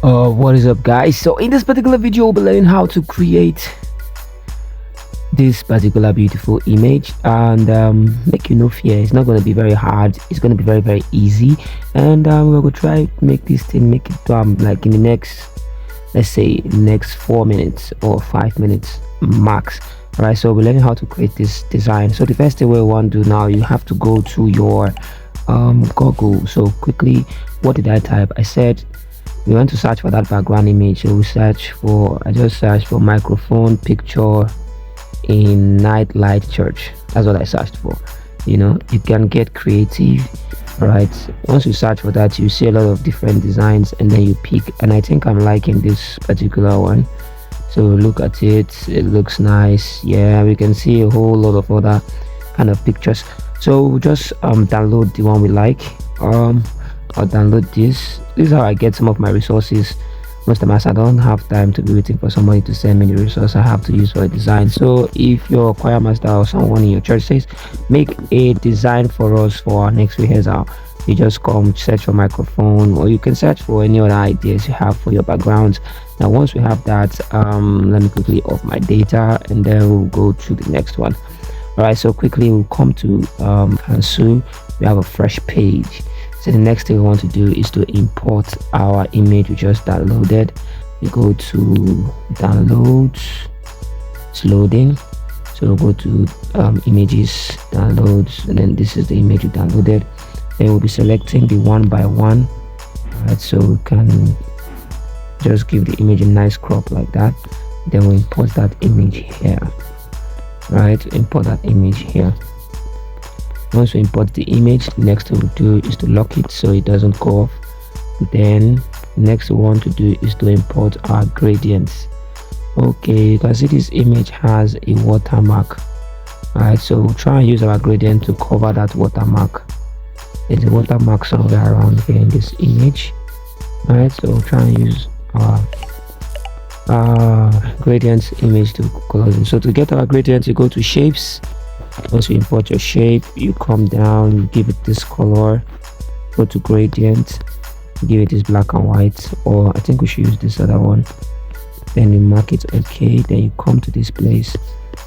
What is up, guys? So in this particular video we'll be learning how to create this particular beautiful image, and make you no fear, it's not going to be very hard. It's going to be very easy, and we're going to try to make this thing, make it like in the next, let's say, next 4 minutes or 5 minutes max. All right, so we're learning how to create this design. So the first thing we want to do now, you have to go to your Google. So quickly, what did I type? I said we want to search for that background image. So we search for, I just searched for microphone picture in night light church. That's what I searched for. You know, you can get creative. Right, once you search for that, you see a lot of different designs, and then you pick, and I think I'm liking this particular one. So look at it, it looks nice. Yeah, we can see a whole lot of other kind of pictures. So we'll just download the one we like. I'll download this. This is how I get some of my resources. Most of the times I don't have time to be waiting for somebody to send me the resource I have to use for a design. So if your choir master or someone in your church says make a design for us for our next rehearsal, you just come search for microphone, or you can search for any other ideas you have for your backgrounds. Now once we have that, let me quickly off my data, and then we'll go to the next one. All right, so quickly we'll come to cancel. We have a fresh page. So the next thing we want to do is to import our image we just downloaded. We go to downloads, it's loading. So we'll go to images, downloads, and then this is the image we downloaded. Then we'll be selecting the one by one. All right, so we can just give the image a nice crop like that. Then we import that image here. All right, import that image here. Once we import the image, the next thing we do is to lock it so it doesn't go off. Then the next we want to do is to import our gradients. Okay, you can see this image has a watermark. Alright, so we'll try and use our gradient to cover that watermark. There's a watermark somewhere around here in this image. Alright, so we'll try and use our gradients image to color it. So to get our gradient, you go to shapes. Once you import your shape, you come down, you give it this color, go to gradient, give it this black and white, or I think we should use this other one. Then you mark it okay. Then you come to this place,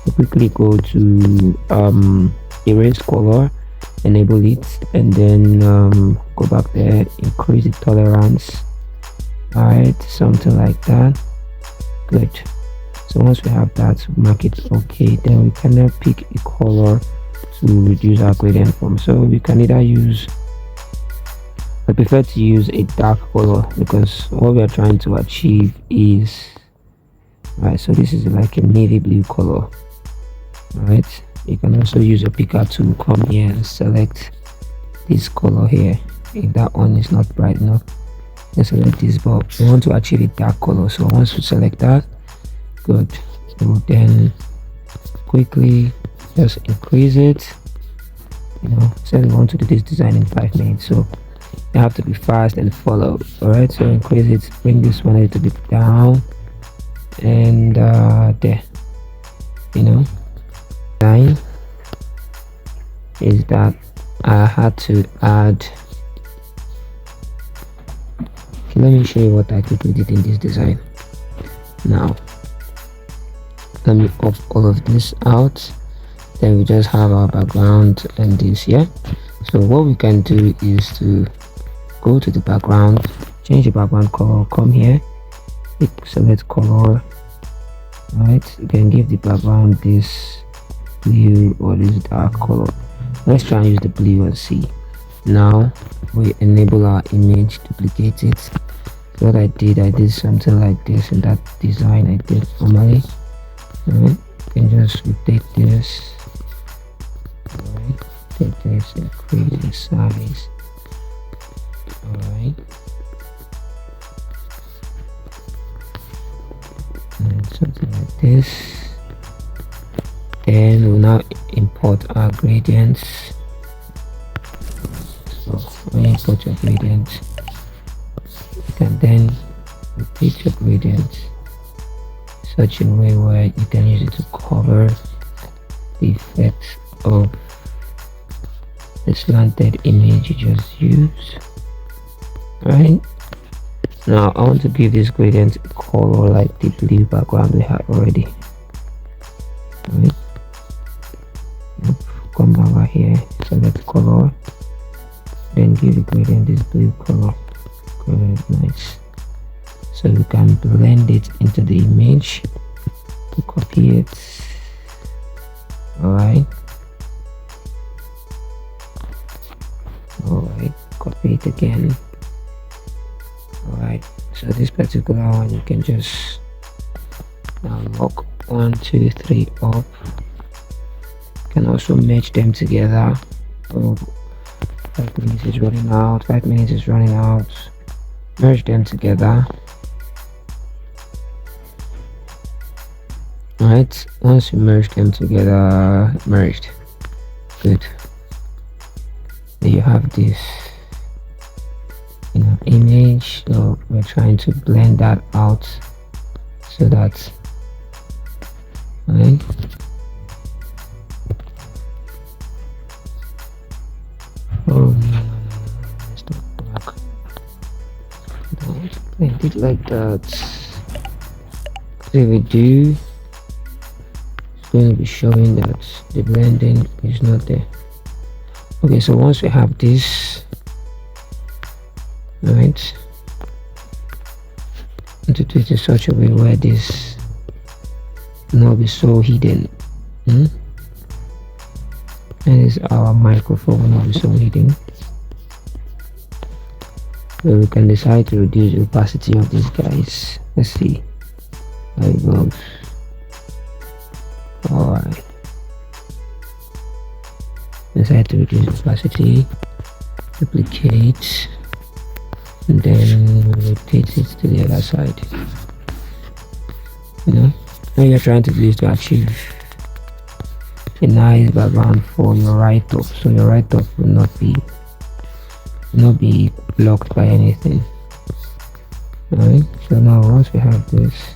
you quickly go to erase color, enable it, and then go back there, increase the tolerance. Alright, something like that. Good. So once we have that, mark it okay, then we can now pick a color to reduce our gradient from. So we can either use, I prefer to use a dark color, because what we are trying to achieve is, right, so this is like a navy blue color. Right, you can also use a picker to come here and select this color here. If that one is not bright enough, let's select this, but we want to achieve a dark color. So once we select that, good, we'll then quickly just increase it. You know, so we want to do this design in 5 minutes, so you have to be fast and follow. All right, so increase it, bring this one a little bit down, and there, you know, design is that I had to add. Okay, let me show you what I quickly did in this design. Now let me off all of this out. Then we just have our background and this here. So what we can do is to go to the background, change the background color, come here, pick select color, right, then give the background this blue or this dark color. Let's try and use the blue and see. Now we enable our image, duplicate it. So what I did something like this in that design I did formally. Alright, you can just rotate this. Alright, take this, increase the size. Alright, and something like this. Then we'll now import our gradients. So when you import your gradient, you can then repeat your gradient such a way where you can use it to cover the effect of the slanted image you just used. Right, Now I want to give this gradient color like the blue background we had already. Right. Come over here, select color, then give the gradient this blue color. Good, nice. So we can blend it into the image. To copy it. Alright, copy it again. Alright, so this particular one you can just lock 1 2 3 up. You can also merge them together. Oh, 5 minutes is running out, 5 minutes is running out. Merge them together. Alright, once you merge them together, merged, good. Then you have this image, so we're trying to blend that out so that, right? Oh no, it's not black. Don't blend it like that. If we do, going to be showing that the blending is not there. Okay, so once we have this, right, and to do it in such a way where this will not be so hidden, and is our microphone will not be so hidden. So we can decide to reduce the opacity of these guys. Let's see how it goes. Alright, decide to reduce opacity, duplicate, and then rotate it to the other side. Now you're trying to do is to achieve a nice background for your write-up, so your write-up will not be blocked by anything. Alright, so now once we have this,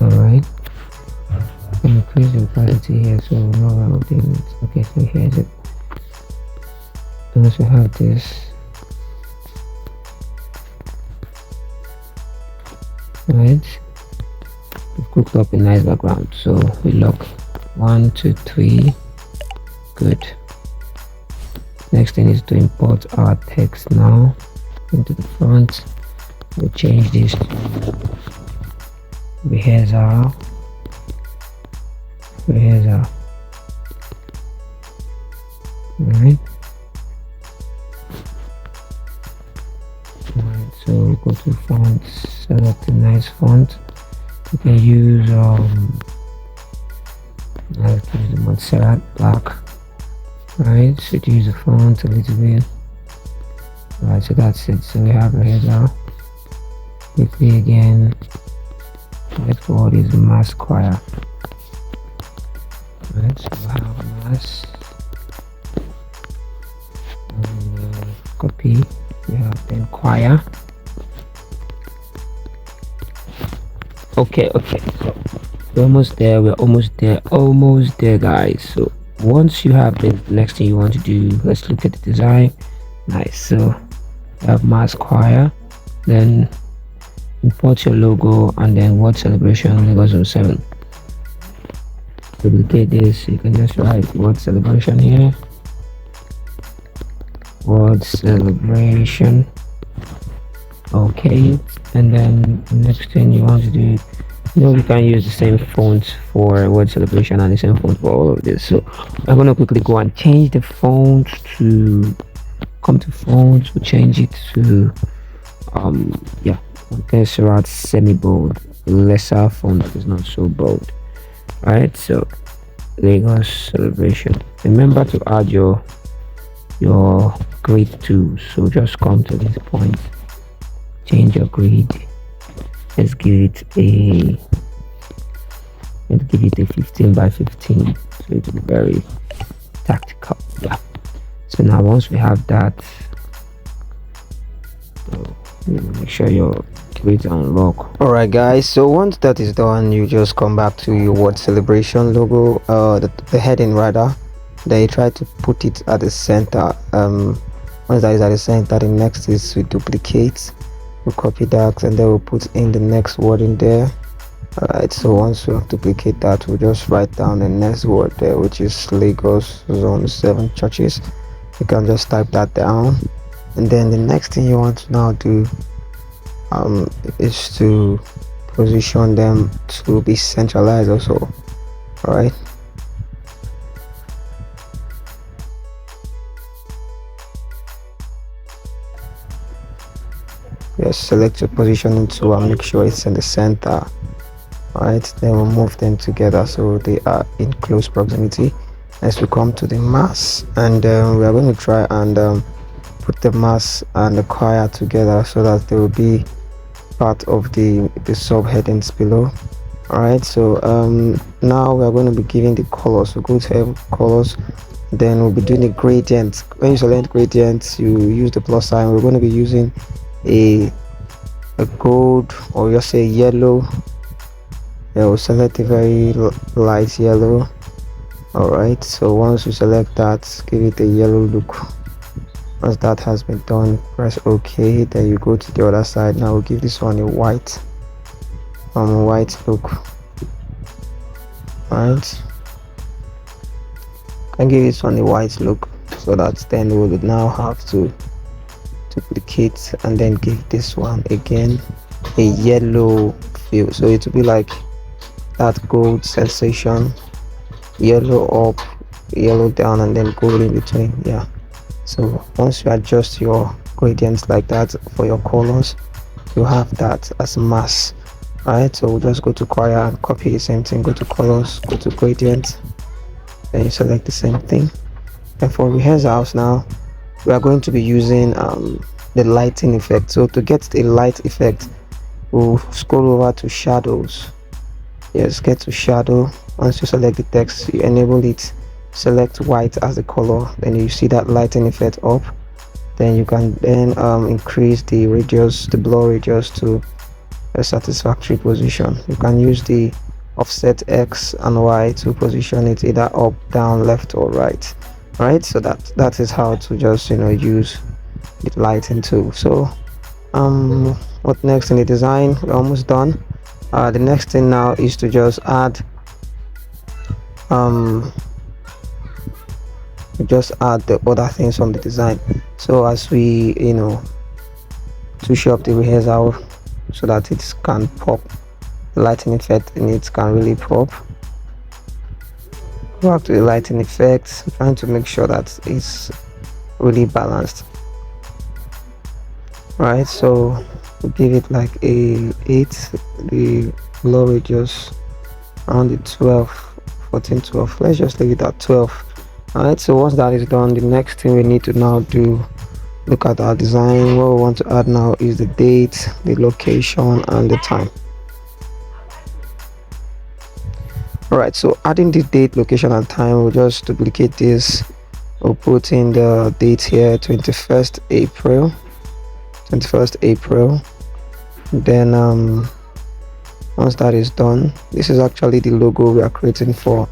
alright, increase the opacity here so we know what we're doing it. Okay, so here's it. Once we have this, right, we've cooked up a nice background, so we lock 1 2 3. Good. Next thing is to import our text now into the front. We'll change this to rehearsal. Alright, so we go to fonts, select a nice font. You can use I'll use the Montserrat black. Right, so use the font a little bit. Right, so that's it. So we have a header. Quickly again, let's go all these mass choir. Right, so we have mass, and copy. We have then choir. Okay, so we're almost there, almost there guys. So once you have the next thing you want to do, let's look at the design. Nice, so you have mass choir, then import your logo, and then word celebration Lagos 07. Duplicate this, you can just write word celebration here, word celebration. Okay, and then next thing you want to do, we can use the same font for word celebration and the same font for all of this. So I'm gonna quickly go and change the font to come to fonts. We'll change it to Montserrat semi-bold, lesser font that is not so bold. Alright, so Lagos celebration. Remember to add your grid too. So just come to this point, change your grid. Let's give it a 15 by 15, so it will be very tactical. Yeah, so now once we have that, make sure your grids unlock. Alright guys, so once that is done, you just come back to your word celebration logo, the heading rather. Then you try to put it at the center. Once that is at the center, the next is we duplicate, we copy that, and then we'll put in the next word in there. Alright, so once we duplicate that, we'll just write down the next word there, which is Lagos Zone 7 churches. You can just type that down, and then the next thing you want to now do is to position them to be centralized also. Alright, just select your positioning tool and make sure it's in the center. Alright, then we'll move them together so they are in close proximity. As we come to the mass, and we are going to try and put the mass and the choir together so that they will be part of the subheadings below. Alright, so now we are going to be giving the colors. So go to have colors, then we'll be doing the gradient. When you select gradients, you use the plus sign. We're going to be using a gold, or just say yellow. We'll select a very light yellow. Alright, so once you select that, give it a yellow look. Once that has been done, press OK. Then you go to the other side. Now we'll give this one a white look. Alright, and give this one a white look, so that then we would now have to duplicate and then give this one again a yellow feel. So it will be like that gold sensation, yellow up, yellow down, and then gold in between. Yeah, so once you adjust your gradients like that for your colors, you have that as mass. Alright, so we'll just go to choir and copy the same thing. Go to colors, go to gradient, then you select the same thing. And for rehearsals now, we are going to be using the lighting effect. So to get the light effect, we'll scroll over to shadows. Yes, get to shadow. Once you select the text, you enable it, select white as the color, then you see that lighting effect up. Then you can then increase the radius, the blur radius, to a satisfactory position. You can use the offset X and Y to position it either up, down, left, or right. Right, so that is how to just use the lighting tool. So what next in the design? We're almost done. The next thing now is to just add the other things from the design. So as we touch up the rehearsal so that it can pop, the lighting effect in it can really pop. Go back to the lighting effects, trying to make sure that it's really balanced. Right, so we'll give it like a 8, the low radius around the 12, 14, 12. Let's just leave it at 12. Alright, so once that is done, the next thing we need to now do, look at our design. What we want to add now is the date, the location, and the time. Alright, so adding the date, location, and time, we'll just duplicate this. We'll put in the date here, 21st April. Then once that is done, this is actually the logo we are creating for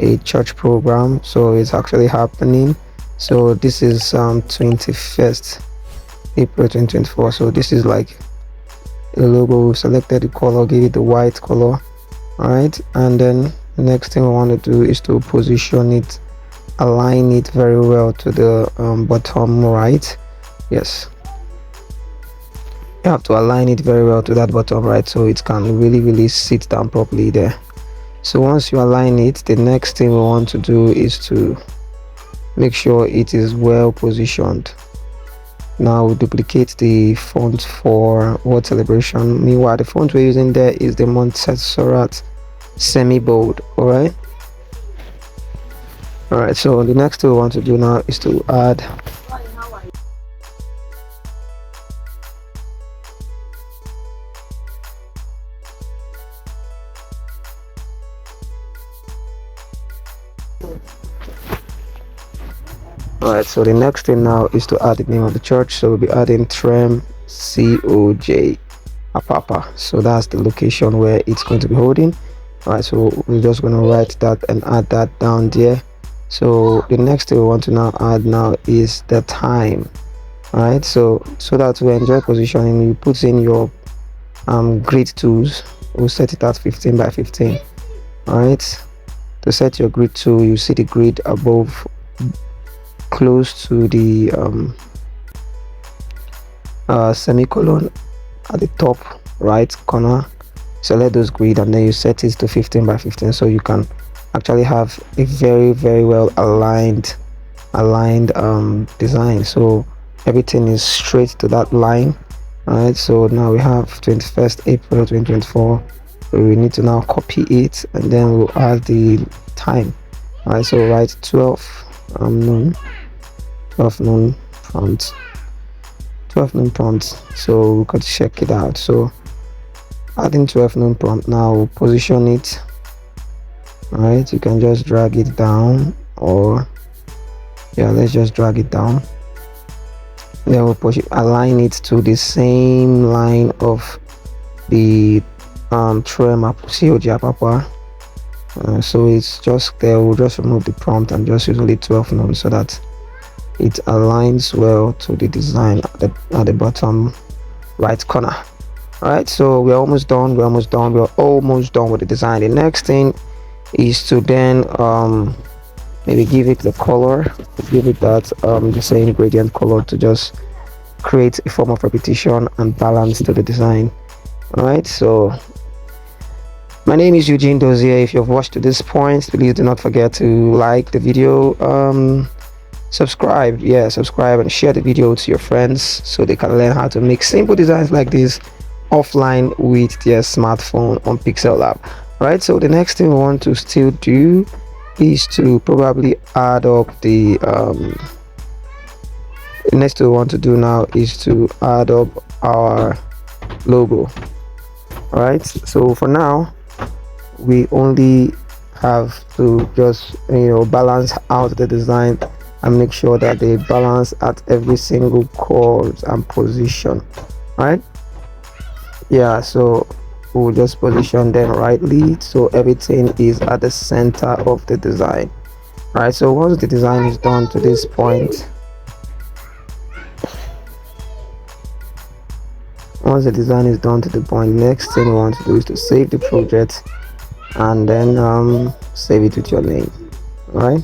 a church program, so it's actually happening. So this is 21st April 2024. So this is like the logo. We selected the color, give it the white color. All right, and then the next thing we want to do is to position it, align it very well to the bottom right. Yes, you have to align it very well to that bottom right so it can really sit down properly there. So once you align it, the next thing we want to do is to make sure it is well positioned. Now we duplicate the font for word celebration. Meanwhile, the font we're using there is the Montserrat semi bold. All right, so the next thing we want to do now is to add so the next thing now is to add the name of the church. So we'll be adding Trem COJ Apapa. So that's the location where it's going to be holding. All right, so we're just going to write that and add that down there. So the next thing we want to now add now is the time. All right, so that we enjoy positioning, you put in your grid tools. We'll set it at 15 by 15. All right, to set your grid tool, you see the grid above, close to the semicolon at the top right corner. Select those grid and then you set it to 15 by 15, so you can actually have a very well aligned design, so everything is straight to that line. All right, so now we have 21st April 2024. We need to now copy it and then we'll add the time. All right, so write 12 noon prompt, 12 noon prompt, so we could check it out. So adding 12 noon prompt, now we'll position it. All right, you can just drag it down, or yeah, let's just drag it down. Then we'll push it, align it to the same line of the trim COG Papa. So it's just there. We'll just remove the prompt and just use only 12 noon so that it aligns well to the design at the bottom right corner. All right, so we're almost done with the design. The next thing is to then maybe give it the color, give it that the same gradient color to just create a form of repetition and balance to the design. All right, so my name is Eugene Dozier. If you've watched to this point, please do not forget to like the video, subscribe and share the video to your friends so they can learn how to make simple designs like this offline with their smartphone on Pixellab. All right, so the next thing we want to still do is to probably add up the next thing we want to do now is to add up our logo. All right, so for now we only have to just balance out the design and make sure that they balance at every single chord and position. All right, yeah, so we'll just position them rightly so everything is at the center of the design. All right, so once the design is done to this point, next thing we want to do is to save the project and then save it with your name. All right.